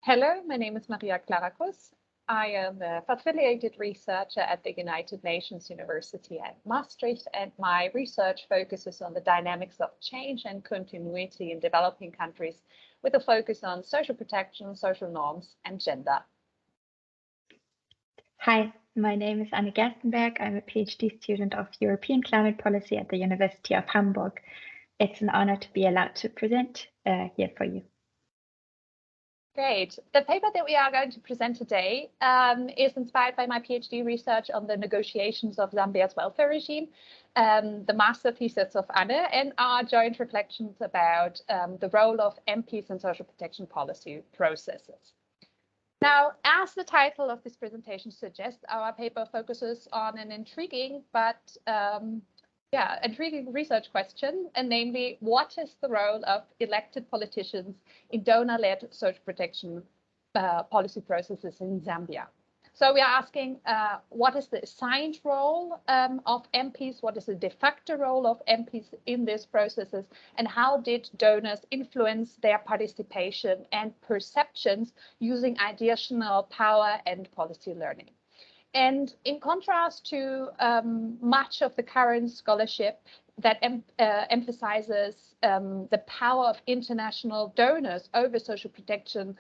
Hello, my name is Maria Clara Kuss. I am an affiliated researcher at the United Nations University at Maastricht, and my research focuses on the dynamics of change and continuity in developing countries with a focus on social protection, social norms, and gender. Hi, my name is Kuss Gerstenberg. I'm a PhD student of European climate policy at the University of Hamburg. It's an honor to be allowed to present here for you. Great. The paper that we are going to present today is inspired by my PhD research on the negotiations of Zambia's welfare regime, the master thesis of Anne, and our joint reflections about the role of MPs in social protection policy processes. Now, as the title of this presentation suggests, our paper focuses on an intriguing but intriguing research question, and namely, what is the role of elected politicians in donor-led social protection policy processes in Zambia? So we are asking, what is the assigned role of MPs? What is the de facto role of MPs in these processes? And how did donors influence their participation and perceptions using additional power and policy learning? And in contrast to much of the current scholarship that emphasizes the power of international donors over social protection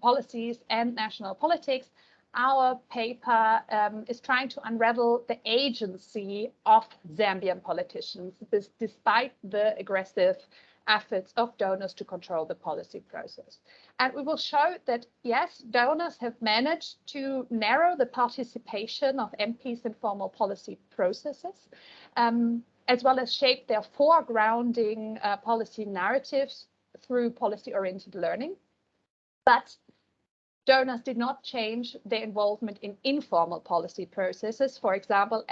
policies and national politics, our paper is trying to unravel the agency of Zambian politicians, despite the aggressive efforts of donors to control the policy process. And we will show that, yes, donors have managed to narrow the participation of MPs in formal policy processes, as well as shape their foregrounding policy narratives through policy-oriented learning. But donors did not change their involvement in informal policy processes, for example,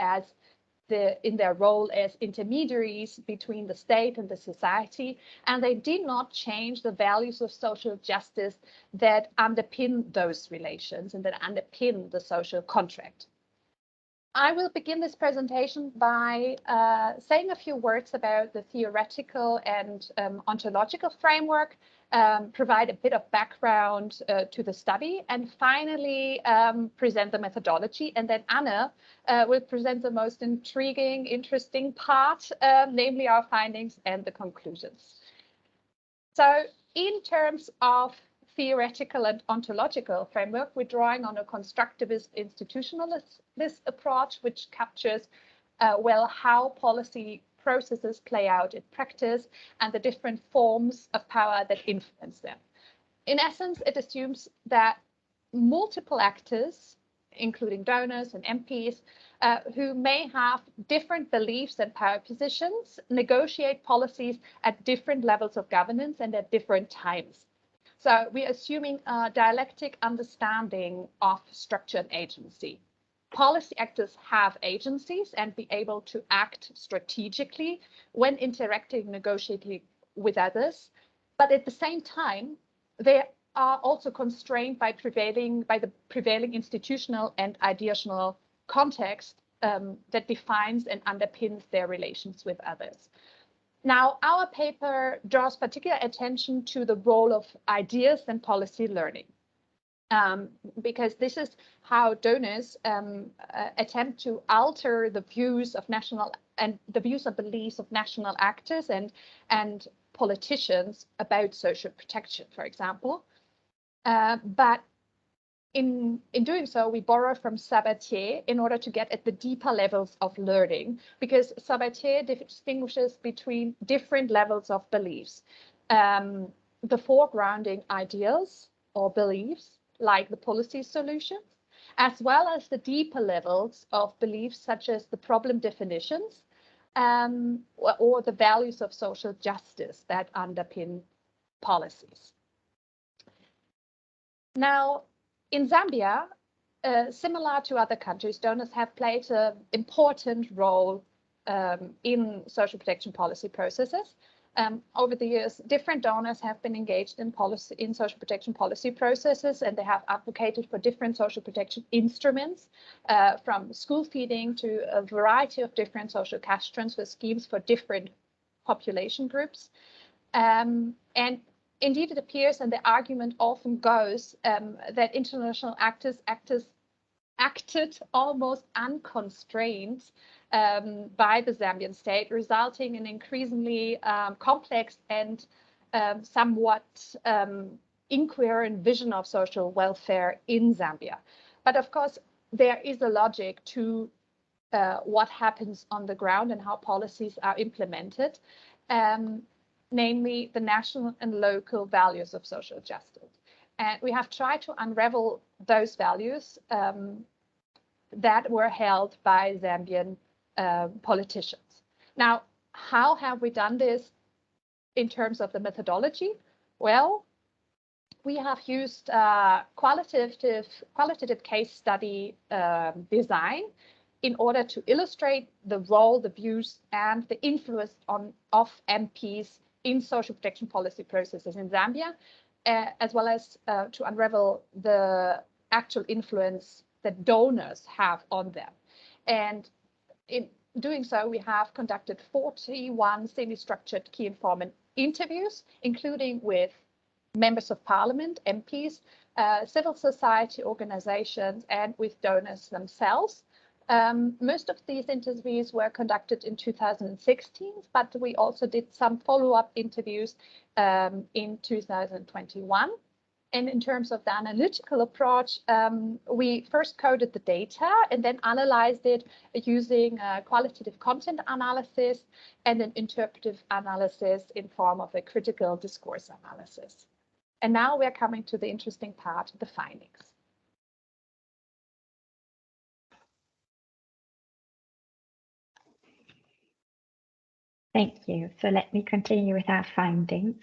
in their role as intermediaries between the state and the society, and they did not change the values of social justice that underpin those relations and that underpin the social contract. I will begin this presentation by saying a few words about the theoretical and ontological framework, provide a bit of background to the study, and finally present the methodology. And then Anne will present the most intriguing, interesting part, namely our findings and the conclusions. So in terms of theoretical and ontological framework, we're drawing on a constructivist institutionalist approach, which captures well how policy processes play out in practice and the different forms of power that influence them. In essence, it assumes that multiple actors, including donors and MPs, who may have different beliefs and power positions, negotiate policies at different levels of governance and at different times. So we're assuming a dialectic understanding of structure and agency. Policy actors have agencies and be able to act strategically when interacting, negotiating with others. But at the same time, they are also constrained by the prevailing institutional and ideational context that defines and underpins their relations with others. Now, our paper draws particular attention to the role of ideas and policy learning, because this is how donors attempt to alter the views of beliefs of national actors and politicians about social protection, for example. But in doing so, we borrow from Sabatier in order to get at the deeper levels of learning, because Sabatier distinguishes between different levels of beliefs. The foregrounding ideals or beliefs, like the policy solutions, as well as the deeper levels of beliefs, such as the problem definitions or the values of social justice that underpin policies. Now, in Zambia, similar to other countries, donors have played an important role in social protection policy processes. Over the years, different donors have been engaged in social protection policy processes, and they have advocated for different social protection instruments, from school feeding to a variety of different social cash transfer schemes for different population groups. And Indeed, it appears, and the argument often goes, that international actors acted almost unconstrained by the Zambian state, resulting in increasingly complex and somewhat incoherent vision of social welfare in Zambia. But of course, there is a logic to what happens on the ground and how policies are implemented, namely the national and local values of social justice. And we have tried to unravel those values that were held by Zambian politicians. Now, how have we done this in terms of the methodology? Well, we have used qualitative case study design in order to illustrate the role, the views, and the influence of MPs in social protection policy processes in Zambia, as well as to unravel the actual influence that donors have on them. And in doing so, we have conducted 41 semi-structured key informant interviews, including with members of parliament, MPs, civil society organizations, and with donors themselves. Most of these interviews were conducted in 2016, but we also did some follow-up interviews in 2021. And in terms of the analytical approach, we first coded the data and then analyzed it using qualitative content analysis and an interpretive analysis in form of a critical discourse analysis. And now we're coming to the interesting part, the findings. Thank you. So let me continue with our findings.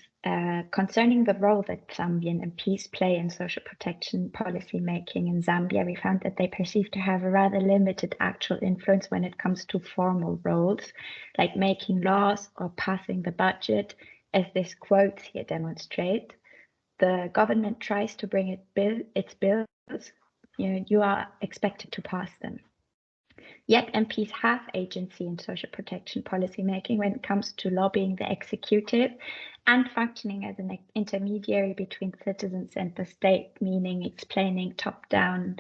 Concerning the role that Zambian MPs play in social protection policy making in Zambia, we found that they perceive to have a rather limited actual influence when it comes to formal roles, like making laws or passing the budget, as this quote here demonstrates. The government tries to bring its bills, you are expected to pass them. Yet MPs have agency in social protection policy making when it comes to lobbying the executive and functioning as an intermediary between citizens and the state, meaning explaining top-down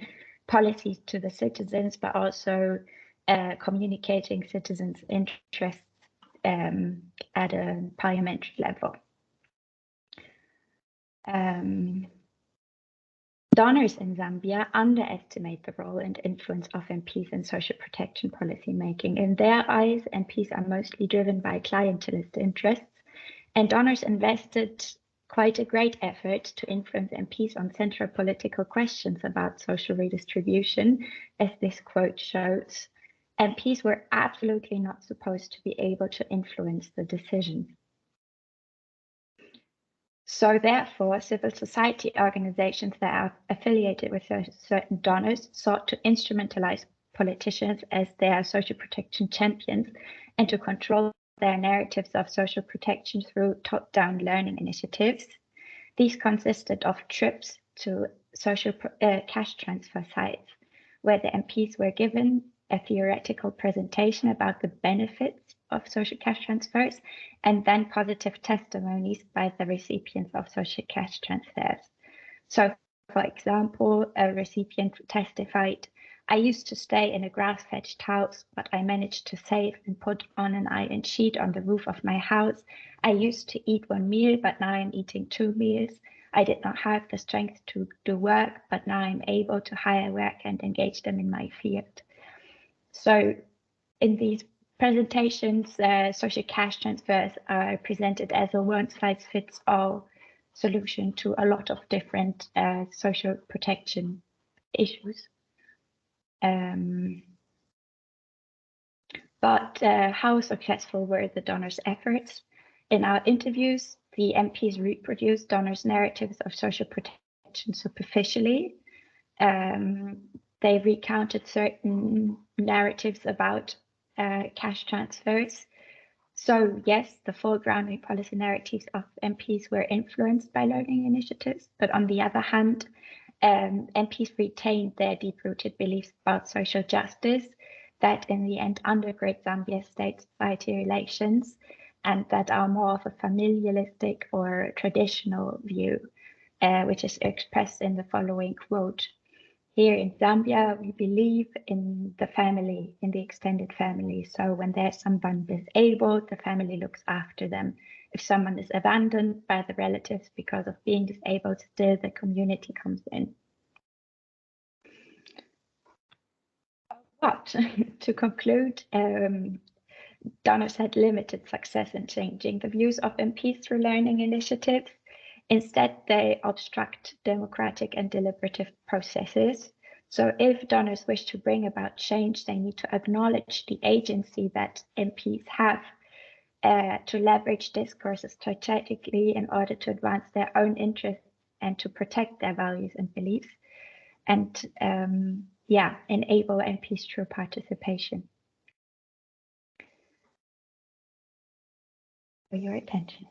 policies to the citizens, but also communicating citizens' interests at a parliamentary level. Donors in Zambia underestimate the role and influence of MPs in social protection policy making. In their eyes, MPs are mostly driven by clientelist interests, and donors invested quite a great effort to influence MPs on central political questions about social redistribution, as this quote shows. MPs were absolutely not supposed to be able to influence the decision. So therefore, civil society organizations that are affiliated with certain donors sought to instrumentalize politicians as their social protection champions and to control their narratives of social protection through top-down learning initiatives. These consisted of trips to social cash transfer sites, where the MPs were given a theoretical presentation about the benefits of social cash transfers and then positive testimonies by the recipients of social cash transfers. So, for example, a recipient testified, "I used to stay in a grass-thatched house, but I managed to save and put on an iron sheet on the roof of my house. I used to eat one meal, but now I'm eating 2 meals. I did not have the strength to do work, but now I'm able to hire work and engage them in my field." So in these presentations, social cash transfers are presented as a one-size-fits-all solution to a lot of different social protection issues. But how successful were the donors' efforts? In our interviews, the MPs reproduced donors' narratives of social protection superficially. They recounted certain narratives about cash transfers. So yes, the foregrounding policy narratives of MPs were influenced by learning initiatives, but on the other hand, MPs retained their deep-rooted beliefs about social justice that in the end undergird Zambia's state-society relations and that are more of a familialistic or traditional view, which is expressed in the following quote. Here in Zambia, we believe in the family, in the extended family. So when there's someone disabled, the family looks after them. If someone is abandoned by the relatives because of being disabled, still the community comes in. But to conclude, donors had limited success in changing the views of MPs through learning initiatives. Instead, they obstruct democratic and deliberative processes. So if donors wish to bring about change, they need to acknowledge the agency that MPs have to leverage discourses strategically in order to advance their own interests and to protect their values and beliefs, and enable MPs through participation. For your attention.